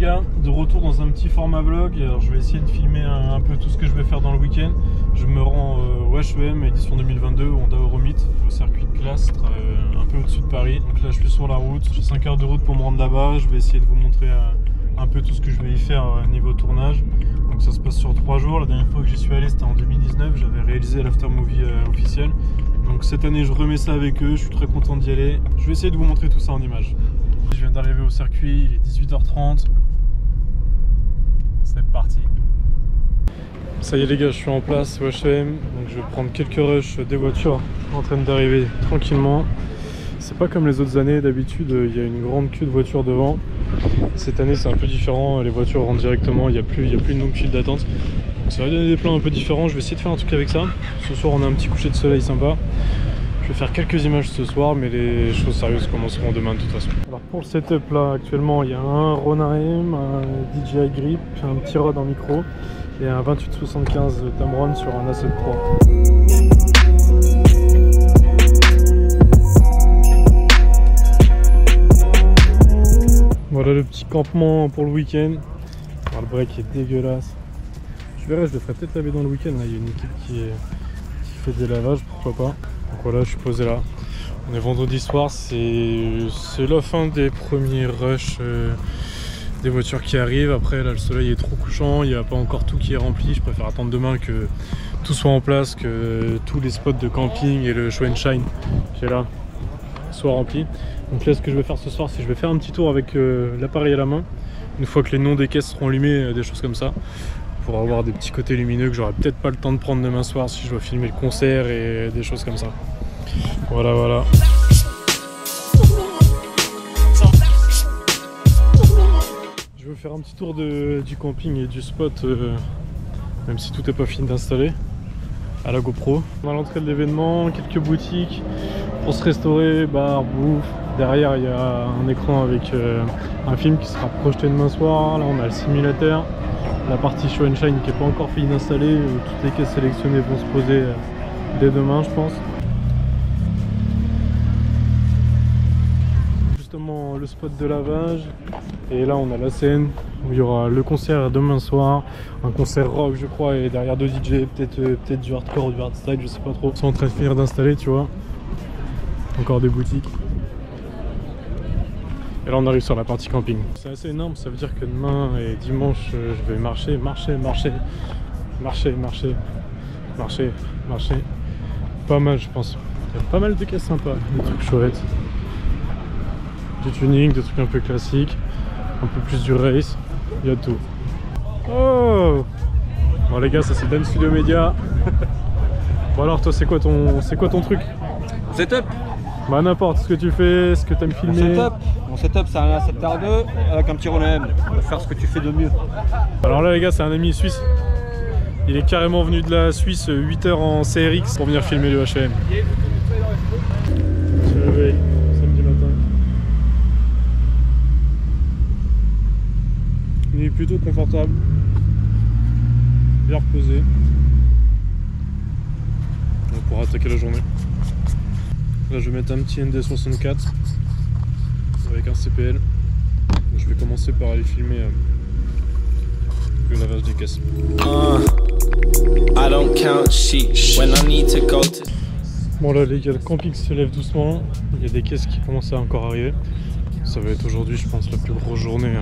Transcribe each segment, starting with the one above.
gars, de retour dans un petit format vlog. Alors je vais essayer de filmer un peu tout ce que je vais faire dans le week-end. Je me rends au HEM édition 2022 au Honda Euromite, au circuit de Castres, un peu au-dessus de Paris. Donc là je suis sur la route, j'ai 5 heures de route pour me rendre là-bas. Je vais essayer de vous montrer un peu tout ce que je vais y faire niveau tournage. Donc ça se passe sur 3 jours. La dernière fois que j'y suis allé c'était en 2019, j'avais réalisé l'aftermovie officiel. Donc cette année je remets ça avec eux, je suis très content d'y aller. Je vais essayer de vous montrer tout ça en images. Je viens d'arriver au circuit, il est 18h30. C'est parti. Ça y est les gars, je suis en place au HEM. Donc je vais prendre quelques rushs des voitures en train d'arriver tranquillement. C'est pas comme les autres années, d'habitude il y a une grande queue de voitures devant. Cette année c'est un peu différent, les voitures rentrent directement, il n'y a plus de longue file d'attente. Donc ça va donner des plans un peu différents, je vais essayer de faire un truc avec ça. Ce soir on a un petit coucher de soleil sympa. Je vais faire quelques images ce soir, mais les choses sérieuses commenceront demain de toute façon. Alors pour le setup là, actuellement il y a un Ronin, un DJI Grip, un petit rod en micro et un 2875 Tamron sur un A7 III. Voilà le petit campement pour le week-end. Le break est dégueulasse. Je verrai, je le ferai peut-être laver dans le week-end. Il y a une équipe qui fait des lavages, pourquoi pas. Donc voilà, je suis posé là. On est vendredi soir, c'est la fin des premiers rushs des voitures qui arrivent. Après là le soleil est trop couchant, il n'y a pas encore tout qui est rempli. Je préfère attendre demain que tout soit en place, que tous les spots de camping et le show and shine qui est là soient remplis. Donc là ce que je vais faire ce soir, c'est que je vais faire un petit tour avec l'appareil à la main. Une fois que les noms des caisses seront allumés, des choses comme ça, pour avoir des petits côtés lumineux que j'aurai peut-être pas le temps de prendre demain soir si je dois filmer le concert et des choses comme ça. Voilà, voilà. Je vais faire un petit tour du camping et du spot, même si tout n'est pas fini d'installer, à la GoPro. On a l'entrée de l'événement, quelques boutiques pour se restaurer, bar, bouffe. Derrière il y a un écran avec un film qui sera projeté demain soir. Là on a le simulateur. La partie show and shine qui n'est pas encore finie d'installer, toutes les caisses sélectionnées vont se poser dès demain je pense. Justement le spot de lavage, et là on a la scène où il y aura le concert demain soir, un concert rock je crois, et derrière deux DJ, peut-être du hardcore ou du hardstyle, je sais pas trop. Ils sont en train de finir d'installer, tu vois. Encore des boutiques. Et là on arrive sur la partie camping. C'est assez énorme, ça veut dire que demain et dimanche je vais marcher. Pas mal je pense. Il y a pas mal de caisses sympas, des trucs chouettes. Du tuning, des trucs un peu classiques, un peu plus du race, il y a tout. Oh bon les gars, ça c'est Dan Studio Media. Bon alors toi c'est quoi ton truc? Setup. Bah n'importe ce que tu fais, ce que t'aimes filmer. Mon setup c'est un A7R2 avec un petit Ronin. On va faire ce que tu fais de mieux. Alors là les gars, c'est un ami suisse. Il est carrément venu de la Suisse 8 heures en CRX pour venir filmer le HEM. Je me réveille samedi matin. Il est plutôt confortable, bien reposé. On pourra attaquer la journée. Là je vais mettre un petit ND64 avec un CPL. Je vais commencer par aller filmer le lavage des caisses. Bon là les gars, le camping se lève doucement. Il y a des caisses qui commencent à encore arriver. Ça va être aujourd'hui je pense la plus grosse journée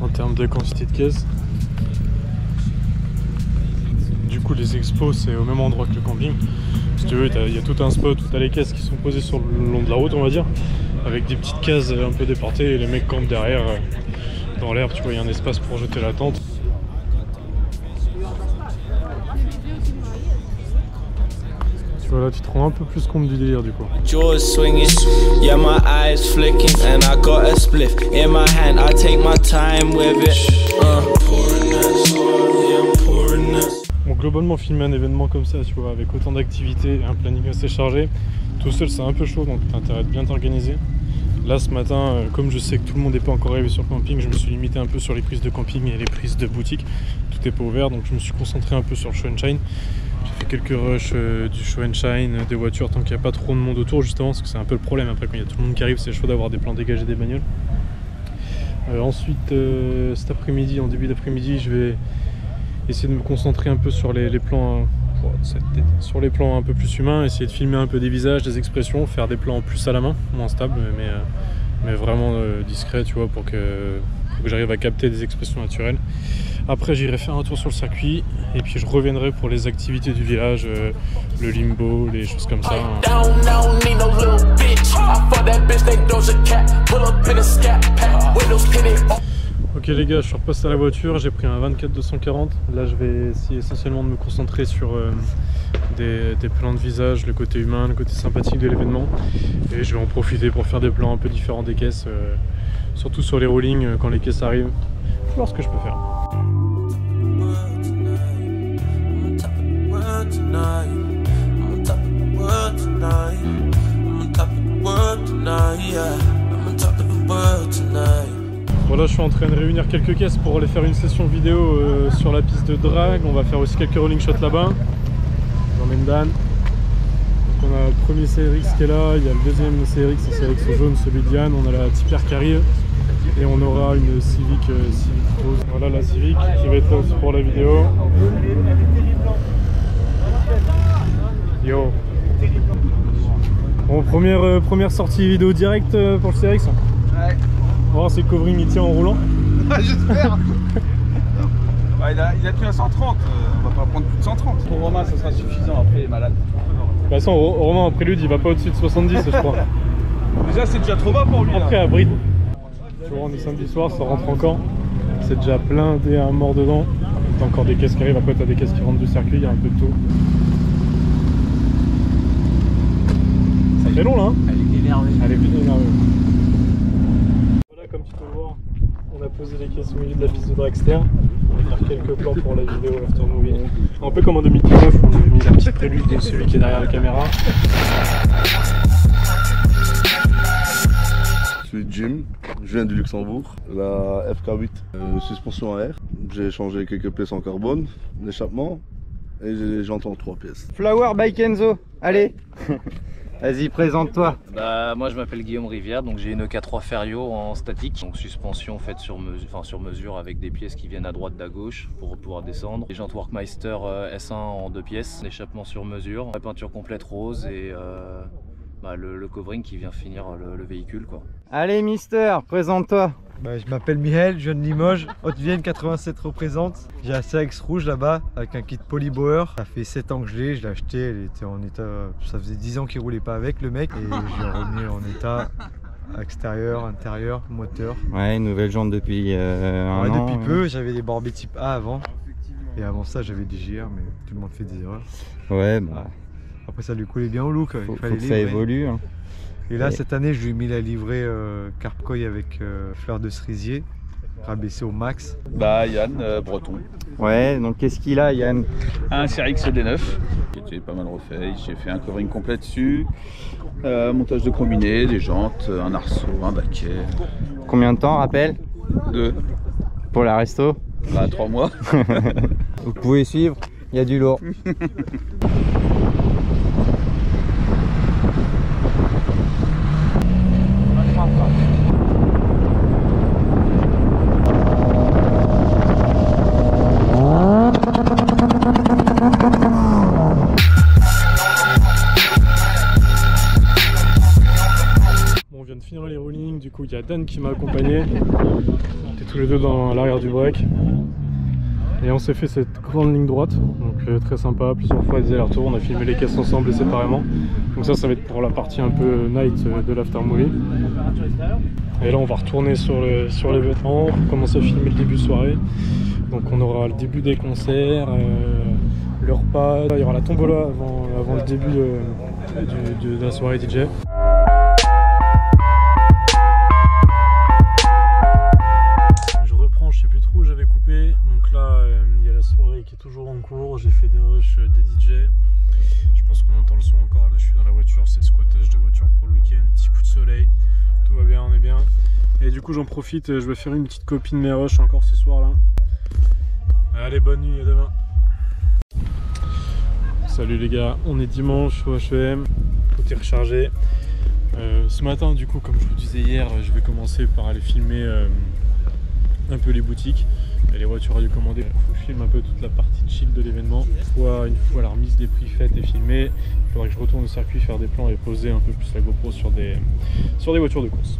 en termes de quantité de caisses. Du coup les expos c'est au même endroit que le camping. Si tu veux, il y a tout un spot où tu as les caisses qui sont posées sur le long de la route on va dire, avec des petites cases un peu déportées et les mecs campent derrière dans l'herbe, tu vois, il y a un espace pour jeter la tente. Voilà, tu te rends un peu plus compte du délire du coup. Bon, globalement filmer un événement comme ça, tu vois, avec autant d'activités et un planning assez chargé, tout seul c'est un peu chaud, donc t'as intérêt de bien t'organiser. Là ce matin, comme je sais que tout le monde n'est pas encore arrivé sur le camping, je me suis limité un peu sur les prises de camping et les prises de boutique. Tout n'est pas ouvert, donc je me suis concentré un peu sur le show and shine. J'ai fait quelques rushs du show and shine, des voitures, tant qu'il n'y a pas trop de monde autour justement, parce que c'est un peu le problème après quand il y a tout le monde qui arrive, c'est chaud d'avoir des plans dégagés des bagnoles. Ensuite, cet après-midi, en début d'après-midi, je vais essayer de me concentrer un peu sur les plans, sur les plans un peu plus humains, essayer de filmer un peu des visages, des expressions, faire des plans plus à la main, moins stables, mais vraiment discrets, tu vois, pour que j'arrive à capter des expressions naturelles. Après, j'irai faire un tour sur le circuit et puis je reviendrai pour les activités du village, le limbo, les choses comme ça. Ok les gars, je suis repassé à la voiture, j'ai pris un 24-240. Là, je vais essayer essentiellement de me concentrer sur des plans de visage, le côté humain, le côté sympathique de l'événement. Et je vais en profiter pour faire des plans un peu différents des caisses, surtout sur les rollings quand les caisses arrivent. Je vais voir ce que je peux faire. Voilà, je suis en train de réunir quelques caisses pour aller faire une session vidéo sur la piste de drag. On va faire aussi quelques rolling shots là-bas. J'emmène Dan. Donc on a le premier CRX qui est là, il y a le deuxième CRX, un CRX jaune, celui de Yann. On a la Tipeee qui arrive et on aura une Civic rose. Voilà la Civic qui va être là aussi pour la vidéo. Yo. Bon, première sortie vidéo directe pour le CRX. Ouais. On va voir si le covering il tient en roulant. J'espère. Il a tenu à 130, on va pas prendre plus de 130. Pour Romain, ça sera suffisant, après il est malade. De toute façon, Romain, en prélude, il va pas au-dessus de 70, je crois. Déjà, c'est déjà trop bas pour lui. Après, à Bride, tu vois, on est samedi soir, ça rentre encore. C'est déjà blindé à mort dedans. T'as encore des caisses qui arrivent, après t'as des caisses qui rentrent du circuit, il y a un peu de tout. Ça fait long là, hein. Elle est énervée. Elle est bien énervée. Voilà, comme tu peux le voir, on a posé les caisses au milieu de la piste de dragster. On va faire quelques plans pour la vidéo after movie. Un peu comme en 2019 où on a mis la petite prélude de celui qui est derrière la caméra. Je suis Jim, je viens du Luxembourg, la FK8, suspension à air. J'ai changé quelques pièces en carbone, l'échappement et j'ai janté en 3 pièces. Flower by Kenzo, allez. Vas-y, présente-toi. Bah, moi je m'appelle Guillaume Rivière, donc j'ai une K3 Ferio en statique, donc suspension faite sur mesure avec des pièces qui viennent à droite d'à gauche pour pouvoir descendre. Les jantes Workmeister S1 en 2 pièces, l'échappement sur mesure, la peinture complète rose et le covering qui vient finir le véhicule quoi. Allez Mister, présente-toi. Bah, je m'appelle Michael, je viens de Limoges, Haute-Vienne 87 représente. J'ai un CX rouge là-bas avec un kit Polybauer. Ça fait 7 ans que je l'ai, je l'ai acheté, elle était en état, ça faisait 10 ans qu'il roulait pas avec le mec. Et je l'ai remis en état extérieur, intérieur, moteur. Ouais, une nouvelle jante depuis un an. Depuis peu, j'avais des Barbie type A avant. Et avant ça j'avais des GR, mais tout le monde fait des erreurs. Ouais, bah. Après ça lui coulait bien au look, faut que ça évolue. Hein. Et là, cette année, je lui ai mis la livrée Carpcoy avec fleur de cerisier, rabaissée au max. Bah, Yann, breton. Ouais, donc qu'est-ce qu'il a, Yann? Un CRX D9 qui était pas mal refait. J'ai fait un covering complet dessus, montage de combiné, des jantes, un arceau, un baquet. Combien de temps, rappel? 2. Pour la resto? Bah, 3 mois. Vous pouvez suivre, il y a du lourd. On vient de finir les rollings, du coup il y a Dan qui m'a accompagné. On était tous les deux dans l'arrière du break. Et on s'est fait cette grande ligne droite, donc très sympa, plusieurs fois des allers-retours, on a filmé les caisses ensemble et séparément. Donc ça va être pour la partie un peu night de l'after movie. Et là on va retourner sur l'événement, pour commencer à filmer le début de soirée. Donc on aura le début des concerts, le repas, il y aura la tombola avant le début de la soirée DJ. Je sais plus trop où j'avais coupé, donc là il y a la soirée qui est toujours en cours, j'ai fait des rushs des DJ, je pense qu'on entend le son encore, là je suis dans la voiture, c'est squattage de voiture pour le week-end, petit coup de soleil, tout va bien, on est bien, et du coup j'en profite, je vais faire une petite copie de mes rushs encore ce soir là. Allez, bonne nuit, à demain. Salut les gars, on est dimanche au HEM, tout est rechargé. Ce matin du coup, comme je vous disais hier, je vais commencer par aller filmer un peu les boutiques et les voitures radiocommandées. Il faut que je filme un peu toute la partie chill de l'événement. Une fois la remise des prix faite et filmée, il faudra que je retourne au circuit faire des plans et poser un peu plus la GoPro sur des voitures de course.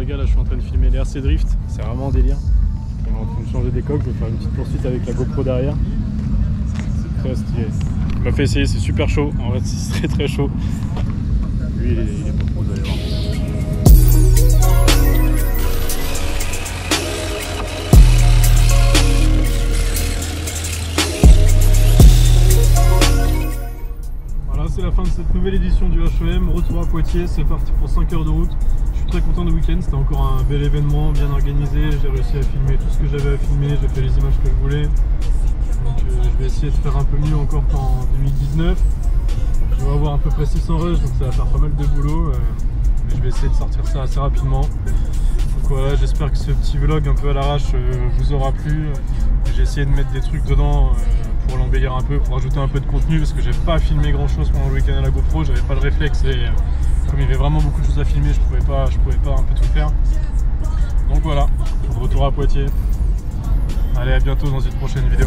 Là je suis en train de filmer les RC Drift, c'est vraiment un délire. On est en train de changer des coques, je vais faire une petite poursuite avec la GoPro derrière. C'est très stylé. Il m'a fait essayer, c'est super chaud, en fait c'est très chaud. Lui il est pas trop, vous allez voir. Voilà, c'est la fin de cette nouvelle édition du HEM, retour à Poitiers, c'est parti pour 5 heures de route. Je suis très content du week-end, c'était encore un bel événement, bien organisé, j'ai réussi à filmer tout ce que j'avais à filmer, j'ai fait les images que je voulais. Donc je vais essayer de faire un peu mieux encore qu'en 2019. Je vais avoir à peu près 600 rushs, donc ça va faire pas mal de boulot. Mais je vais essayer de sortir ça assez rapidement. Donc voilà, j'espère que ce petit vlog un peu à l'arrache vous aura plu. J'ai essayé de mettre des trucs dedans pour l'embellir un peu, pour ajouter un peu de contenu, parce que j'ai pas filmé grand chose pendant le week-end à la GoPro, j'avais pas le réflexe et comme il y avait vraiment beaucoup de choses à filmer, je pouvais pas un peu tout faire. Donc voilà, retour à Poitiers. Allez, à bientôt dans une prochaine vidéo.